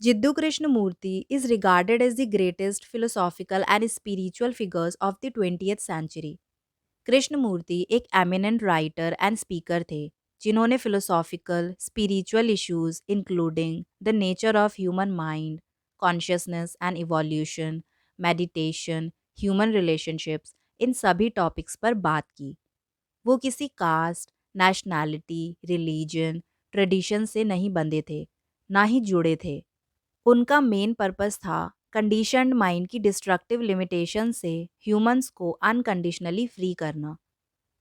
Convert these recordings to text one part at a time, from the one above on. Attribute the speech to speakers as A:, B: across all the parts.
A: Jiddu Krishnamurti is regarded as the greatest philosophical and spiritual figures of the 20th century. Krishnamurthy एक eminent writer and speaker थे जिन्होंने philosophical spiritual issues including the nature of human mind, consciousness and evolution, meditation, human relationships, इन सभी topics पर बात की। वो किसी कास्ट, नेशनैलिटी, रिलीजन, ट्रेडिशन से नहीं बंधे थे, ना ही जुड़े थे। उनका मेन पर्पस था कंडीशन्ड माइंड की डिस्ट्रक्टिव लिमिटेशन से ह्यूमंस को अनकंडीशनली फ्री करना।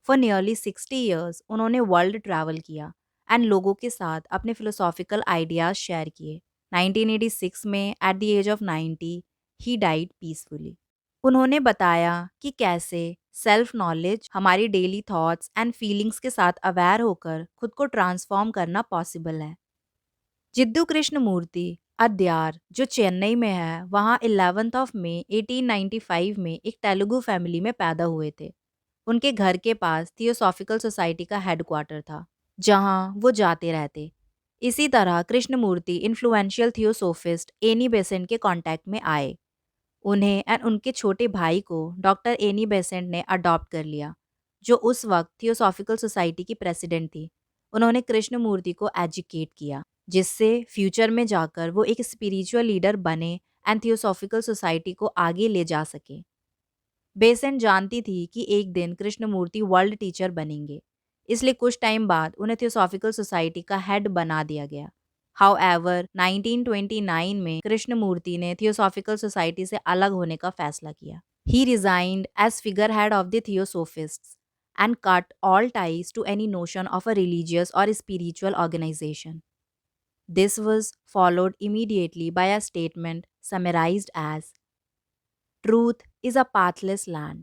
A: फॉर नियरली 60 ईयर्स उन्होंने वर्ल्ड ट्रैवल किया एंड लोगों के साथ अपने फिलोसॉफिकल आइडियाज शेयर किए। 1986 में at the age of 90 he died peacefully. उन्होंने बताया कि कैसे सेल्फ नॉलेज हमारी डेली थॉट्स एंड फीलिंग्स के साथ अवेयर होकर खुद को ट्रांसफॉर्म करना पॉसिबल है। जिद्दू कृष्णमूर्ति अद्यार जो चेन्नई में है वहाँ 11 मई 1895 में एक तेलुगु फैमिली में पैदा हुए थे। उनके घर के पास थियोसॉफिकल सोसाइटी का हेडक्वार्टर था जहाँ वो जाते रहते। इसी तरह Krishnamurti influential theosophist Annie Besant के कांटेक्ट में आए। उन्हें एंड उनके छोटे भाई को डॉक्टर एनी बेसेंट ने अडॉप्ट कर लिया, जो उस वक्त थियोसॉफिकल सोसाइटी की प्रेसिडेंट थी। उन्होंने कृष्णमूर्ति को एजुकेट किया, जिससे फ्यूचर में जाकर वो एक स्पिरिचुअल लीडर बने एंड थियोसॉफिकल सोसाइटी को आगे ले जा सके। बेसेंट जानती थी कि एक दिन कृष्णमूर्ति वर्ल्ड टीचर बनेंगे, इसलिए कुछ टाइम बाद उन्हें थियोसॉफिकल सोसाइटी का हेड बना दिया गया। हाउएवर 1929 में कृष्णमूर्ति ने थियोसॉफिकल सोसाइटी से अलग होने का फैसला किया। He resigned as figurehead of the theosophists and cut all ties to any notion of a religious और spiritual organisation. This was followed immediately by a statement summarized as truth is a pathless land.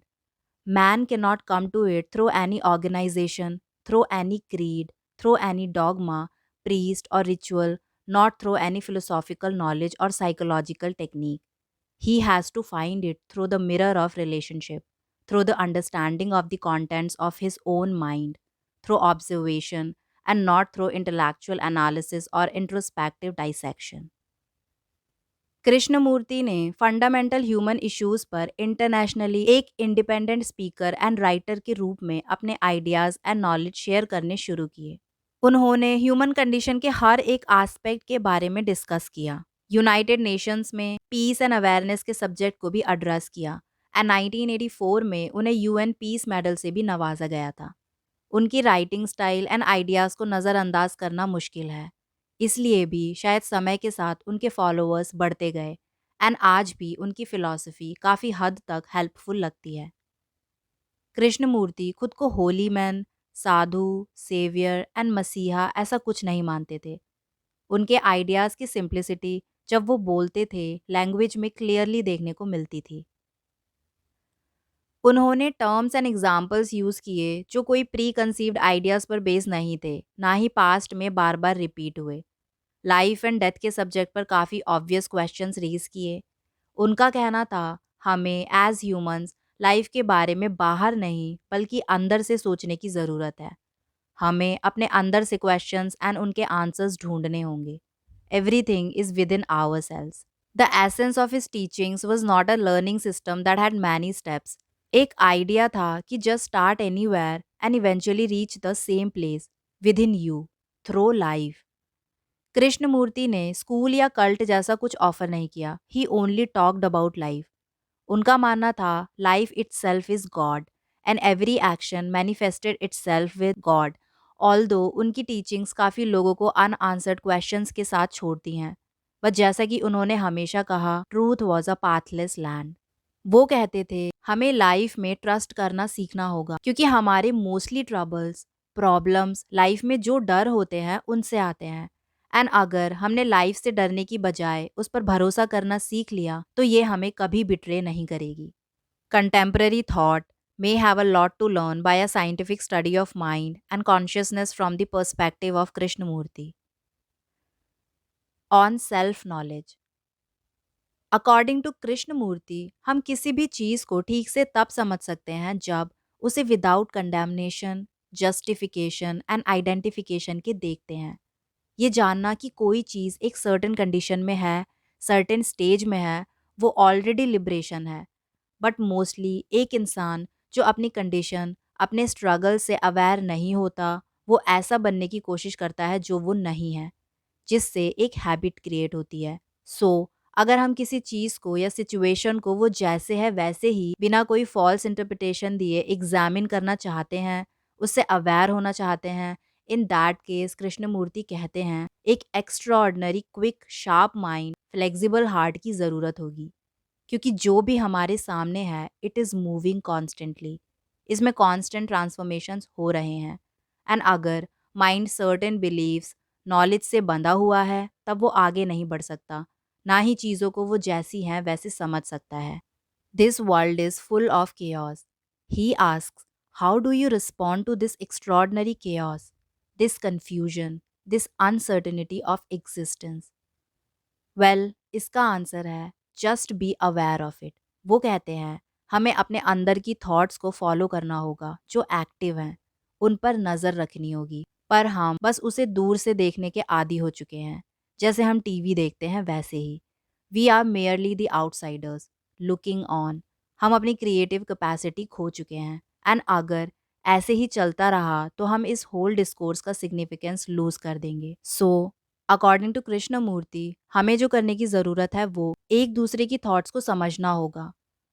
A: Man cannot come to it through any organization, through any creed, through any dogma, priest, or ritual, not through any philosophical knowledge or psychological technique. He has to find it through the mirror of relationship, through the understanding of the contents of his own mind, through observation, and not through intellectual analysis or introspective dissection. Krishnamurti ने fundamental human issues पर internationally एक independent speaker and writer के रूप में अपने ideas and knowledge share करने शुरू किए। उन्होंने ह्यूमन कंडीशन के हर एक एस्पेक्ट के बारे में डिस्कस किया। यूनाइटेड नेशंस में पीस एंड अवेयरनेस के सब्जेक्ट को भी एड्रेस किया एंड 1984 में उन्हें यूएन पीस मेडल से भी नवाजा गया था। उनकी राइटिंग स्टाइल एंड आइडियाज़ को नज़रअंदाज करना मुश्किल है, इसलिए भी शायद समय के साथ उनके फॉलोअर्स बढ़ते गए एंड आज भी उनकी फ़िलॉसफ़ी काफ़ी हद तक हेल्पफुल लगती है। कृष्णमूर्ति खुद को holy man, sadhu, saviour and मसीहा ऐसा कुछ नहीं मानते थे। उनके आइडियाज़ की सिंप्लिसिटी जब वो बोलते थे लैंग्वेज में क्लियरली देखने को मिलती थी। उन्होंने टर्म्स एंड एग्जाम्पल्स यूज़ किए जो कोई प्री कंसीव्ड आइडियाज़ पर बेस नहीं थे, ना ही पास्ट में बार बार रिपीट हुए। लाइफ एंड डेथ के सब्जेक्ट पर काफ़ी ऑब्वियस क्वेश्चंस रेज किए। उनका कहना था हमें एज ह्यूमंस लाइफ के बारे में बाहर नहीं बल्कि अंदर से सोचने की ज़रूरत है। हमें अपने अंदर से क्वेश्चंस एंड उनके आंसर्स ढूंढने होंगे। Everything is within ourselves. The essence of his teachings was not a learning system that had many steps. एक आइडिया था कि just start anywhere and eventually reach the same place within you through life. Krishnamurti ने school या cult जैसा कुछ offer नहीं किया। He only talked about life. उनका मानना था life itself is God and every action manifested itself with God. Although उनकी टीचिंग्स काफ़ी लोगों को अनआंसर्ड क्वेश्चंस के साथ छोड़ती हैं, बट जैसा कि उन्होंने हमेशा कहा truth was a pathless land. वो कहते थे हमें लाइफ में ट्रस्ट करना सीखना होगा क्योंकि हमारे मोस्टली ट्रबल्स, प्रॉब्लम्स लाइफ में जो डर होते हैं उनसे आते हैं। एंड अगर हमने लाइफ से डरने की बजाय उस पर भरोसा करना सीख लिया तो ये हमें कभी बिट्रे नहीं करेगी। Contemporary thought may have a lot to learn by a scientific study of mind and consciousness from the perspective of Krishnamurti. On self-knowledge. According to Krishnamurti हम किसी भी चीज़ को ठीक से तब समझ सकते हैं जब उसे without condemnation, justification and identification के देखते हैं। ये जानना कि कोई चीज़ एक सर्टेन कंडीशन में है, सर्टेन स्टेज में है, वो ऑलरेडी लिबरेशन है। बट मोस्टली एक इंसान जो अपनी कंडीशन, अपने स्ट्रगल से अवेयर नहीं होता, वो ऐसा बनने की कोशिश करता है जो वो नहीं है, जिससे एक हैबिट क्रिएट होती है। सो अगर हम किसी चीज़ को या सिचुएशन को वो जैसे है वैसे ही बिना कोई फॉल्स इंटरप्रिटेशन दिए एग्जामिन करना चाहते हैं, उससे अवेयर होना चाहते हैं, इन दैट केस कृष्णमूर्ति कहते हैं एक extraordinary quick sharp mind flexible heart की ज़रूरत होगी, क्योंकि जो भी हमारे सामने है इट इज़ मूविंग कॉन्स्टेंटली, इसमें कॉन्स्टेंट ट्रांसफॉर्मेशंस हो रहे हैं। एंड अगर माइंड सर्टेन बिलीव्स नॉलेज से बंधा हुआ है तब वो आगे नहीं बढ़ सकता, ना ही चीज़ों को वो जैसी हैं वैसे समझ सकता है। This world is full of chaos. He asks, how do you respond to this extraordinary chaos, this confusion, this uncertainty of existence? Well, इसका आंसर है just be aware of it. वो कहते हैं हमें अपने अंदर की थॉट्स को फॉलो करना होगा जो एक्टिव हैं, उन पर नज़र रखनी होगी, पर हम बस उसे दूर से देखने के आदी हो चुके हैं, जैसे हम टीवी देखते हैं वैसे ही। We are merely the outsiders looking on. हम अपनी क्रिएटिव कैपेसिटी खो चुके हैं, एंड अगर ऐसे ही चलता रहा तो हम इस होल डिस्कोर्स का सिग्निफिकेंस लूज कर देंगे। सो अकॉर्डिंग टू कृष्णमूर्ति हमें जो करने की ज़रूरत है वो एक दूसरे की थॉट्स को समझना होगा,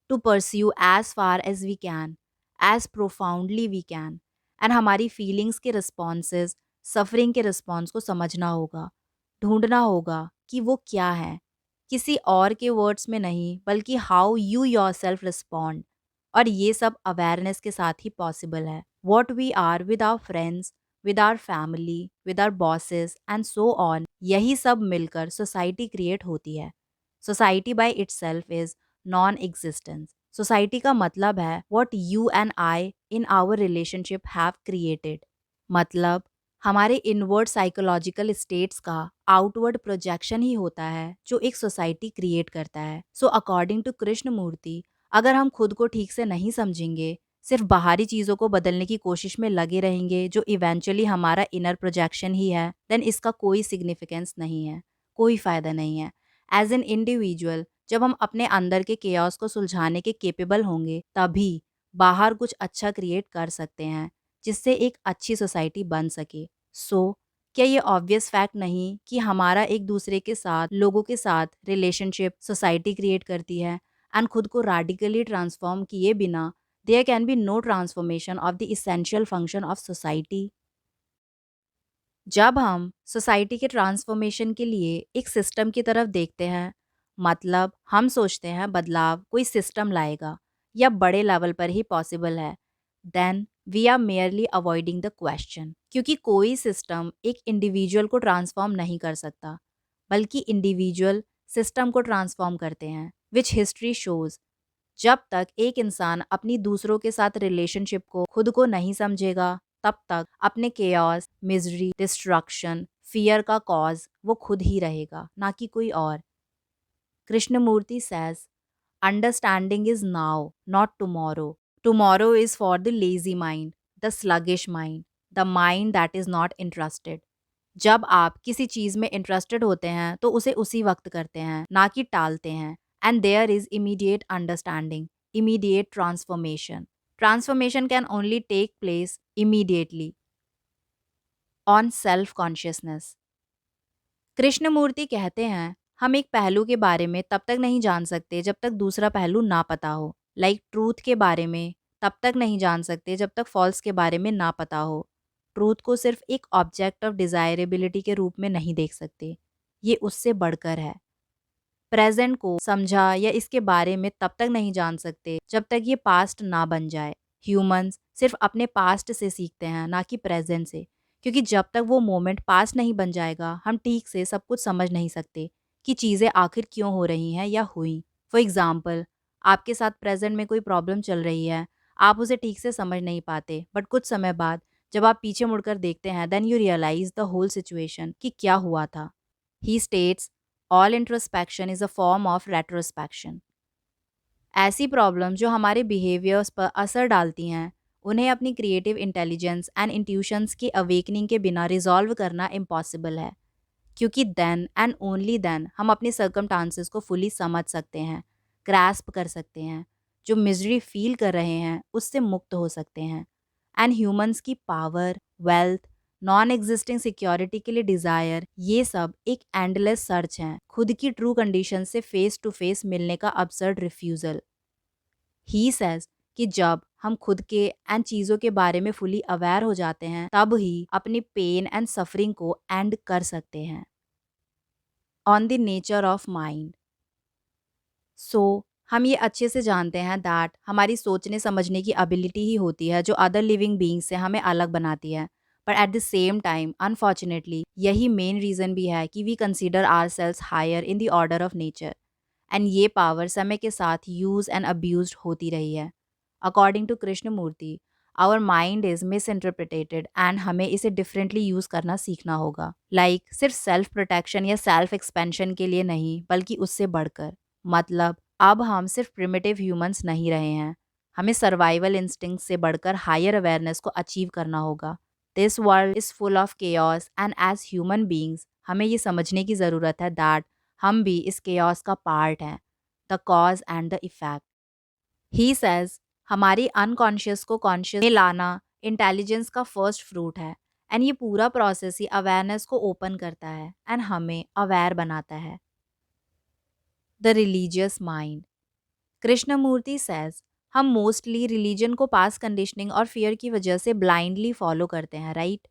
A: to pursue as far as we can, as profoundly we can, and हमारी फीलिंग्स के रिस्पॉन्सेज, सफरिंग के रिस्पॉन्स को समझना होगा, ढूंढना होगा कि वो क्या है, किसी और के वर्ड्स में नहीं बल्कि how you yourself respond. और ये सब अवेयरनेस के साथ ही पॉसिबल है। What we are with our friends, with our family, with our bosses and so on, यही सब मिलकर सोसाइटी क्रिएट होती है। Society by itself is non existence. Society का मतलब है what you and I in our relationship have created. मतलब हमारे इनवर्ड साइकोलॉजिकल स्टेट्स का आउटवर्ड प्रोजेक्शन ही होता है जो एक सोसाइटी क्रिएट करता है। सो अकॉर्डिंग टू कृष्णमूर्ति, अगर हम खुद को ठीक से नहीं समझेंगे, सिर्फ बाहरी चीज़ों को बदलने की कोशिश में लगे रहेंगे जो इवेंचुअली हमारा इनर प्रोजेक्शन ही है, देन इसका कोई सिग्निफिकेंस नहीं है, कोई फ़ायदा नहीं है। एज एन इंडिविजुअल जब हम अपने अंदर के केओस को सुलझाने के केपेबल होंगे तभी बाहर कुछ अच्छा क्रिएट कर सकते हैं, जिससे एक अच्छी सोसाइटी बन सके। सो क्या ये ऑब्वियस फैक्ट नहीं कि हमारा एक दूसरे के साथ, लोगों के साथ रिलेशनशिप सोसाइटी क्रिएट करती है, एंड खुद को रेडिकली ट्रांसफॉर्म किए बिना there can be no transformation of the essential function of society. जब हम सोसाइटी के ट्रांसफॉर्मेशन के लिए एक सिस्टम की तरफ देखते हैं, मतलब हम सोचते हैं बदलाव कोई सिस्टम लाएगा या बड़े लेवल पर ही पॉसिबल है, then we are merely avoiding the question, क्योंकि कोई सिस्टम एक इंडिविजुअल को ट्रांसफॉर्म नहीं कर सकता, बल्कि इंडिविजुअल सिस्टम को ट्रांसफॉर्म करते हैं, विच हिस्ट्री शोज। जब तक एक इंसान अपनी दूसरों के साथ रिलेशनशिप को, खुद को नहीं समझेगा, तब तक अपने केओस, मिजरी, डिस्ट्रक्शन, फियर का कॉज वो खुद ही रहेगा, ना कि कोई और। Krishnamurti says, understanding is now not tomorrow. Tomorrow is for the lazy mind, the sluggish mind, the mind that is not interested. जब आप किसी चीज़ में इंटरेस्टेड होते हैं तो उसे उसी वक्त करते हैं, ना कि टालते हैं। And there is immediate understanding, immediate transformation. Transformation can only take place immediately on self consciousness. Krishnamurti कहते हैं हम एक पहलू के बारे में तब तक नहीं जान सकते जब तक दूसरा पहलू ना पता हो। लाइक ट्रूथ के बारे में तब तक नहीं जान सकते जब तक फॉल्स के बारे में ना पता हो। ट्रूथ को सिर्फ एक ऑब्जेक्ट ऑफ डिज़ायरेबिलिटी के रूप में नहीं देख सकते, ये उससे बढ़कर है। प्रेजेंट को समझा या इसके बारे में तब तक नहीं जान सकते जब तक ये पास्ट ना बन जाए। ह्यूमंस सिर्फ अपने पास्ट से सीखते हैं, ना कि प्रेजेंट से, क्योंकि जब तक वो मोमेंट पास्ट नहीं बन जाएगा हम ठीक से सब कुछ समझ नहीं सकते कि चीज़ें आखिर क्यों हो रही हैं या हुई। फॉर एग्ज़ाम्पल, आपके साथ प्रेजेंट में कोई प्रॉब्लम चल रही है, आप उसे ठीक से समझ नहीं पाते, बट कुछ समय बाद जब आप पीछे मुड़कर देखते हैं then you realise the whole situation कि क्या हुआ था। He states, all introspection is a form of retrospection. ऐसी प्रॉब्लम जो हमारे बिहेवियर्स पर असर डालती हैं, उन्हें अपनी क्रिएटिव इंटेलिजेंस एंड इंट्यूशंस की अवेकनिंग के बिना रिजॉल्व करना इम्पॉसिबल है। क्योंकि देन एंड ओनली देन हम अपनी सर्कमस्टांसेस को फुली समझ सकते हैं, ग्रास्प कर सकते हैं, जो मिजरी फील कर रहे हैं उससे मुक्त हो सकते हैं। एंड ह्यूमंस की power, wealth, non existing security के लिए डिजायर, ये सब एक एंडलेस सर्च है, खुद की ट्रू कंडीशन से फेस टू फेस मिलने का absurd रिफ्यूजल। ही सेज कि जब हम खुद के एंड चीज़ों के बारे में फुली अवेयर हो जाते हैं तब ही अपनी पेन एंड सफरिंग को एंड कर सकते हैं। On the nature of mind. So हम ये अच्छे से जानते हैं दैट हमारी सोचने समझने की एबिलिटी ही होती है जो अदर लिविंग बीइंग से हमें अलग बनाती है। But at the same time unfortunately यही मेन रीज़न भी है कि we consider ourselves higher in the order of nature. And ये पावर समय के साथ यूज एंड अब्यूज्ड होती रही है। According to Krishnamurti, our mind is misinterpreted and हमें इसे डिफरेंटली यूज करना सीखना होगा। सिर्फ सेल्फ प्रोटेक्शन या सेल्फ एक्सपेंशन के लिए नहीं, बल्कि उससे बढ़कर। मतलब अब हम सिर्फ प्रिमिटिव ह्यूमंस नहीं रहे हैं, हमें सर्वाइवल इंस्टिंक्ट से बढ़कर हायर अवेयरनेस को अचीव करना होगा। This world is full of chaos and as human beings हमें ये समझने की ज़रूरत है दैट हम भी इस केओस का पार्ट हैं, the cause and the effect. He says हमारी अनकॉन्शियस को कॉन्शियस में लाना इंटेलिजेंस का फर्स्ट फ्रूट है। एंड ये पूरा प्रोसेस ही अवेयरनेस को ओपन करता है एंड हमें अवेयर बनाता है। The religious mind. Krishnamurti says हम मोस्टली रिलीजन को पास कंडीशनिंग और फियर की वजह से ब्लाइंडली फॉलो करते हैं, राइट?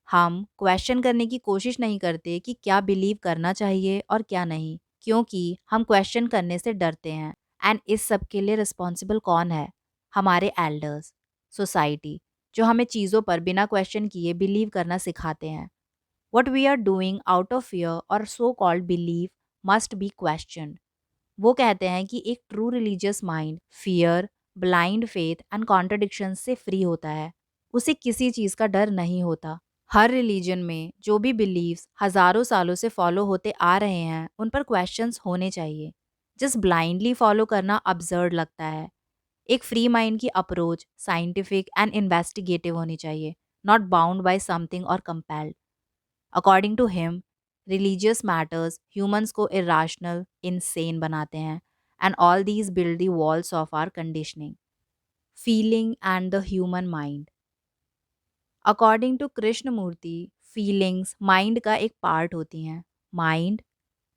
A: हम क्वेश्चन करने की कोशिश नहीं करते कि क्या बिलीव करना चाहिए और क्या नहीं, क्योंकि हम क्वेश्चन करने से डरते हैं। एंड इस सब के लिए रिस्पॉन्सिबल कौन है? हमारे एल्डर्स, सोसाइटी, जो हमें चीज़ों पर बिना क्वेश्चन किए बिलीव करना सिखाते हैं। What we are doing out of fear और so called believe must be question. वो कहते हैं कि एक true religious mind fear, blind faith and contradiction से फ्री होता है। उसे किसी चीज़ का डर नहीं होता। हर रिलीजन में जो भी बिलीव्स हजारों सालों से फॉलो होते आ रहे हैं उन पर क्वेश्चंस होने चाहिए। जस्ट ब्लाइंडली फॉलो करना अब्सर्ड लगता है। एक फ्री माइंड की अप्रोच साइंटिफिक एंड इन्वेस्टिगेटिव होनी चाहिए, नॉट बाउंड बाय समथिंग और compelled. According to him, religious matters humans को इरेशनल, इनसेन बनाते हैं and all these build the walls of our conditioning. Feeling and the human mind. According to Krishnamurti, feelings mind का एक part होती हैं। Mind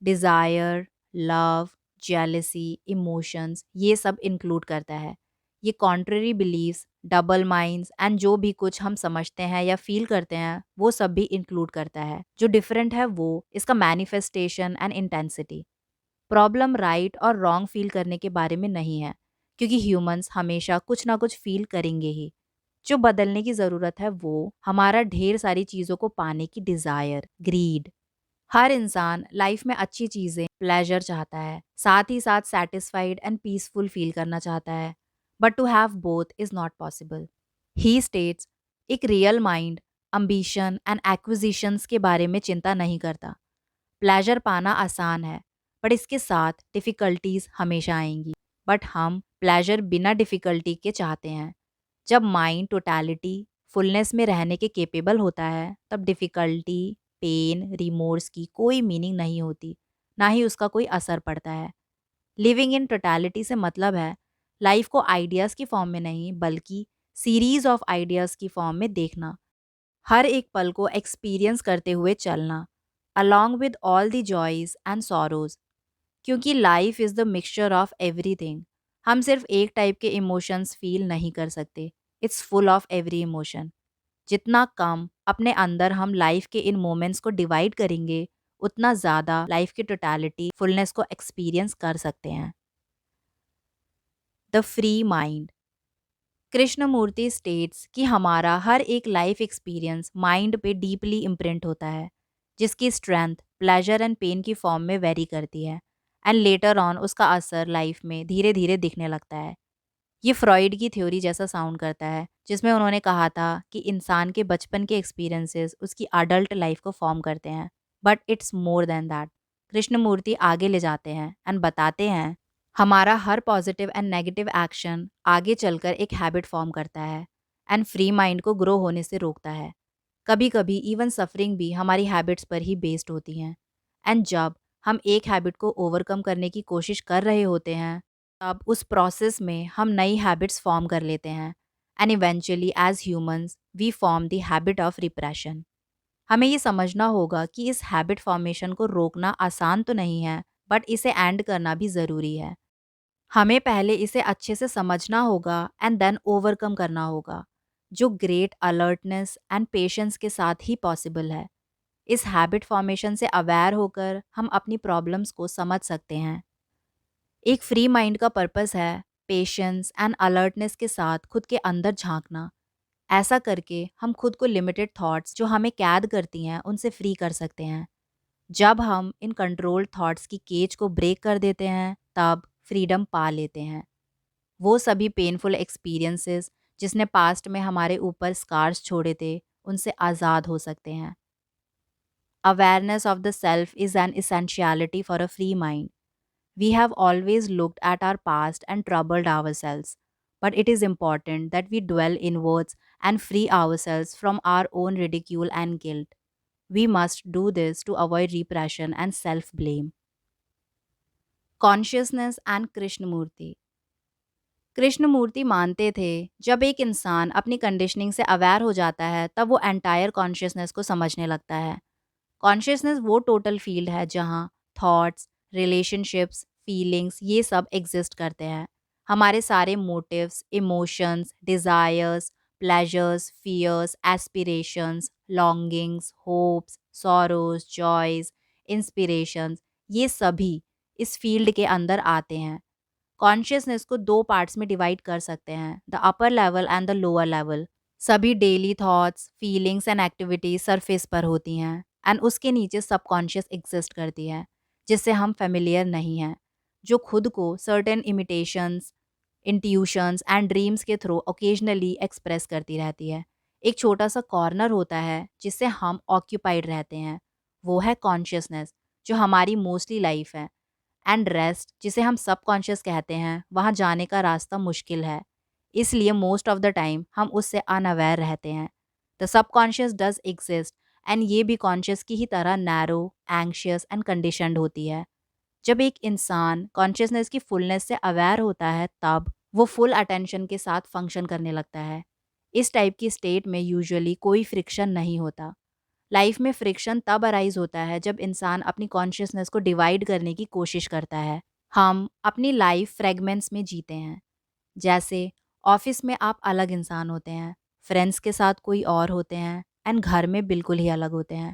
A: desire, love, jealousy, emotions, ये सब include करता है। ये contrary beliefs, double minds and जो भी कुछ हम समझते हैं या फील करते हैं वो सब भी इंक्लूड करता है। जो डिफरेंट है वो इसका manifestation and intensity. Problem right और रॉन्ग फील करने के बारे में नहीं है, क्योंकि ह्यूमंस हमेशा कुछ ना कुछ फील करेंगे ही। जो बदलने की ज़रूरत है वो हमारा ढेर सारी चीज़ों को पाने की डिज़ायर, ग्रीड। हर इंसान लाइफ में अच्छी चीज़ें, प्लेजर चाहता है, साथ ही साथ सेटिस्फाइड एंड पीसफुल फील करना चाहता है। But to have both is not possible. He states एक real mind ambition and acquisitions के बारे में चिंता नहीं करता। प्लेजर पाना आसान है, बट इसके साथ डिफ़िकल्टीज हमेशा आएंगी। बट हम प्लेजर बिना डिफ़िकल्टी के चाहते हैं। जब माइंड टोटलिटी, फुलनेस में रहने के केपेबल होता है तब डिफ़िकल्टी, पेन, रिमोर्स की कोई मीनिंग नहीं होती, ना ही उसका कोई असर पड़ता है। लिविंग इन टोटलिटी से मतलब है लाइफ को आइडियाज़ की फॉर्म में नहीं, बल्कि सीरीज ऑफ आइडियाज़ की फॉर्म में देखना। हर एक पल को एक्सपीरियंस करते हुए चलना, along with all the joys and sorrows. क्योंकि life is the mixture of everything. हम सिर्फ एक टाइप के इमोशंस फील नहीं कर सकते, it's full of every emotion. जितना कम अपने अंदर हम लाइफ के इन मोमेंट्स को डिवाइड करेंगे, उतना ज़्यादा लाइफ की टोटलिटी, फुलनेस को एक्सपीरियंस कर सकते हैं। The free mind. Krishnamurti states कि हमारा हर एक लाइफ एक्सपीरियंस माइंड पे डीपली इम्प्रिंट होता है, जिसकी स्ट्रेंथ प्लेजर एंड पेन की फॉर्म में वेरी करती है। एंड लेटर ऑन उसका असर लाइफ में धीरे धीरे दिखने लगता है। ये फ्रॉइड की थ्योरी जैसा साउंड करता है, जिसमें उन्होंने कहा था कि इंसान के बचपन के एक्सपीरियंसेस उसकी अडल्ट लाइफ को फॉर्म करते हैं। But it's more than that. Krishnamurti आगे ले जाते हैं एंड बताते हैं हमारा हर पॉजिटिव एंड नेगेटिव एक्शन आगे चलकर एक हैबिट फॉर्म करता है एंड फ्री माइंड को ग्रो होने से रोकता है। कभी कभी इवन सफरिंग भी हमारी हैबिट्स पर ही बेस्ड होती हैं। एंड जब हम एक हैबिट को ओवरकम करने की कोशिश कर रहे होते हैं, तब उस प्रोसेस में हम नई हैबिट्स फॉर्म कर लेते हैं। And eventually as humans we form the habit of repression. हमें ये समझना होगा कि इस हैबिट फॉर्मेशन को रोकना आसान तो नहीं है, बट इसे एंड करना भी ज़रूरी है। हमें पहले इसे अच्छे से समझना होगा एंड देन ओवरकम करना होगा, जो ग्रेट अलर्टनेस एंड पेशेंस के साथ ही पॉसिबल है। इस हैबिट फॉर्मेशन से अवेयर होकर हम अपनी प्रॉब्लम्स को समझ सकते हैं। एक फ्री माइंड का पर्पस है पेशेंस एंड अलर्टनेस के साथ खुद के अंदर झांकना। ऐसा करके हम खुद को लिमिटेड थॉट्स जो हमें कैद करती हैं उनसे फ्री कर सकते हैं। जब हम इन कंट्रोल्ड थॉट्स की केज को ब्रेक कर देते हैं, तब फ्रीडम पा लेते हैं। वो सभी पेनफुल एक्सपीरियंसेस जिसने पास्ट में हमारे ऊपर स्कार्स छोड़े थे, उनसे आज़ाद हो सकते हैं। Awareness of the self is an essentiality for a free mind. We have always looked at our past and troubled ourselves, but it is important that we dwell inwards and free ourselves from our own ridicule and guilt. We must do this to avoid repression and self blame. Consciousness and Krishnamurti. Krishnamurti मानते थे जब एक इंसान अपनी conditioning से aware हो जाता है, तब वो एंटायर कॉन्शियसनेस को समझने लगता है। कॉन्शियसनेस वो टोटल फील्ड है जहाँ थॉट्स, रिलेशनशिप्स, फीलिंग्स ये सब एग्जिस्ट करते हैं। हमारे सारे motives, emotions, desires, pleasures, fears, aspirations, longings, hopes, sorrows, joys, inspirations, ये सभी इस फील्ड के अंदर आते हैं। कॉन्शियसनेस को दो पार्ट्स में डिवाइड कर सकते हैं, the upper level and the lower level. सभी daily thoughts, feelings and activities surface पर होती हैं एंड उसके नीचे सबकॉन्शियस एग्जिस्ट करती है, जिससे हम फेमिलियर नहीं हैं, जो खुद को certain imitations, intuitions and dreams के थ्रू ओकेजनली एक्सप्रेस करती रहती है। एक छोटा सा कॉर्नर होता है जिससे हम ऑक्यूपाइड रहते हैं, वो है कॉन्शियसनेस, जो हमारी मोस्टली लाइफ है। एंड रेस्ट, जिसे हम सबकॉन्शियस कहते हैं, वहाँ जाने का रास्ता मुश्किल है। इसलिए मोस्ट ऑफ द टाइम हम उससे अनअवेयर रहते हैं। The subconscious does exist and ये भी कॉन्शियस की ही तरह नैरो, एंग्शियस एंड कंडीशनड होती है। जब एक इंसान कॉन्शियसनेस की फुलनेस से अवेयर होता है, तब वो फुल अटेंशन के साथ फंक्शन करने लगता है। इस टाइप की स्टेट में यूजुअली कोई फ्रिक्शन नहीं होता। लाइफ में फ्रिक्शन तब अराइज होता है जब इंसान अपनी कॉन्शियसनेस को डिवाइड करने की कोशिश करता है। हम अपनी लाइफ फ्रेगमेंट्स में जीते हैं। जैसे ऑफिस में आप अलग इंसान होते हैं, फ्रेंड्स के साथ कोई और होते हैं एंड घर में बिल्कुल ही अलग होते हैं।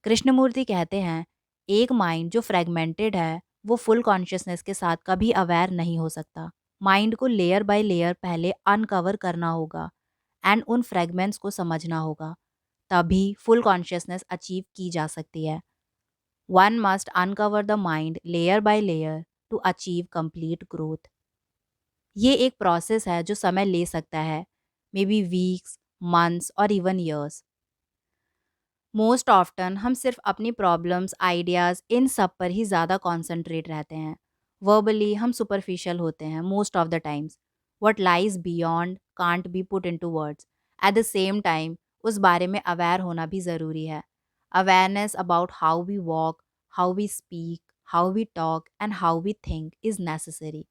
A: कृष्णमूर्ति कहते हैं एक माइंड जो फ्रेगमेंटेड है वो फुल कॉन्शियसनेस के साथ कभी अवेयर नहीं हो सकता। माइंड को लेयर बाय लेयर पहले अनकवर करना होगा एंड उन फ्रेगमेंट्स को समझना होगा, तभी फुल कॉन्शियसनेस अचीव की जा सकती है। One must uncover the mind layer by layer to achieve complete growth. ये एक प्रोसेस है जो समय ले सकता है, मे बी वीक्स, मंथ्स और इवन ईयर्स। मोस्ट ऑफ्टन हम सिर्फ अपनी प्रॉब्लम्स, आइडियाज़ इन सब पर ही ज़्यादा कॉन्सेंट्रेट रहते हैं। वर्बली हम सुपरफिशियल होते हैं most of the times. What lies beyond can't be put into words. At the same time उस बारे में अवेयर होना भी ज़रूरी है। Awareness about how we walk, how we speak, how we talk and how we think is necessary.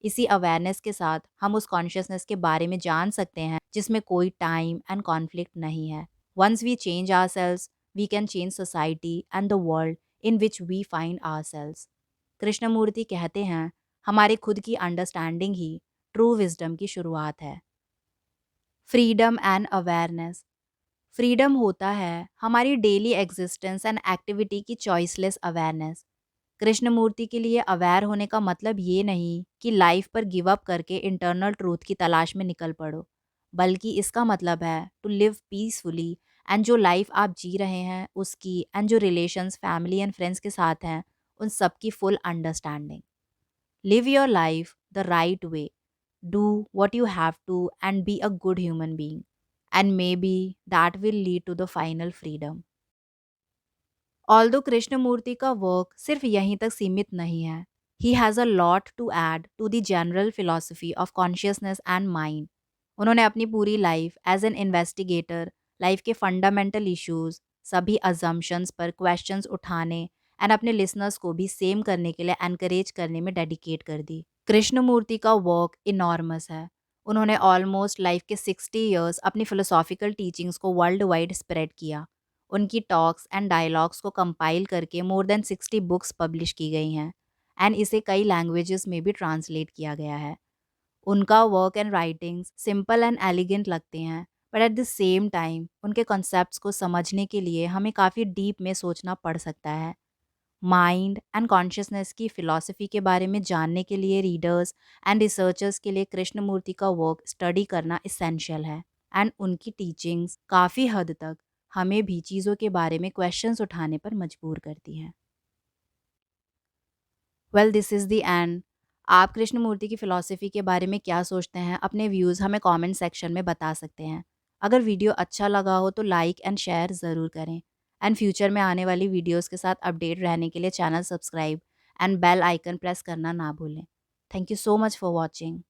A: इसी awareness के साथ हम उस कॉन्शियसनेस के बारे में जान सकते हैं जिसमें कोई टाइम एंड कॉन्फ्लिक्ट नहीं है। Once we change ourselves, we can change society and the world in which we find ourselves. Krishnamurti कहते हैं हमारे खुद की अंडरस्टैंडिंग ही ट्रू विजडम की शुरुआत है। Freedom and awareness. फ्रीडम होता है हमारी डेली एग्जिस्टेंस एंड एक्टिविटी की चॉइसलेस अवेयरनेस। कृष्णमूर्ति के लिए अवेयर होने का मतलब ये नहीं कि लाइफ पर गिव अप करके इंटरनल ट्रूथ की तलाश में निकल पड़ो, बल्कि इसका मतलब है टू लिव पीसफुली एंड जो लाइफ आप जी रहे हैं उसकी एंड जो रिलेशंस फैमिली एंड फ्रेंड्स के साथ हैं उन सब की full understanding. Live your life the right way, do what you have to and be a good human being, and maybe that will lead to the final freedom. Although Krishnamurti का work सिर्फ यहीं तक सीमित नहीं है, he has a lot to add to the general philosophy of consciousness and mind. उन्होंने अपनी पूरी life as an investigator, life के फंडामेंटल इश्यूज, सभी अजम्पशंस पर क्वेश्चंस उठाने एंड अपने लिसनर्स को भी सेम करने के लिए एनकरेज करने में डेडिकेट कर दी। कृष्णमूर्ति का वर्क इनॉर्मस है। उन्होंने ऑलमोस्ट लाइफ के 60 इयर्स अपनी फिलोसॉफिकल टीचिंग्स को वर्ल्ड वाइड स्प्रेड किया। उनकी टॉक्स एंड डायलॉग्स को कंपाइल करके मोर देन 60 बुक्स पब्लिश की गई हैं एंड इसे कई लैंग्वेजेस में भी ट्रांसलेट किया गया है। उनका work and writings simple and elegant लगते हैं, but at the same time उनके कॉन्सेप्ट्स को समझने के लिए हमें काफ़ी डीप में सोचना पड़ सकता है। माइंड एंड कॉन्शियसनेस की फ़िलॉसफ़ी के बारे में जानने के लिए रीडर्स एंड रिसर्चर्स के लिए कृष्णमूर्ति का वर्क स्टडी करना इसेंशियल है एंड उनकी टीचिंग्स काफ़ी हद तक हमें भी चीज़ों के बारे में क्वेश्चंस उठाने पर मजबूर करती हैं। Well, this is the end. आप कृष्णमूर्ति की फ़िलॉसफ़ी के बारे में क्या सोचते हैं? अपने व्यूज़ हमें कमेंट सेक्शन में बता सकते हैं। अगर वीडियो अच्छा लगा हो तो लाइक एंड शेयर ज़रूर करें एंड फ्यूचर में आने वाली वीडियोज़ के साथ अपडेट रहने के लिए channel subscribe and bell icon press करना ना भूलें। Thank you so much for watching.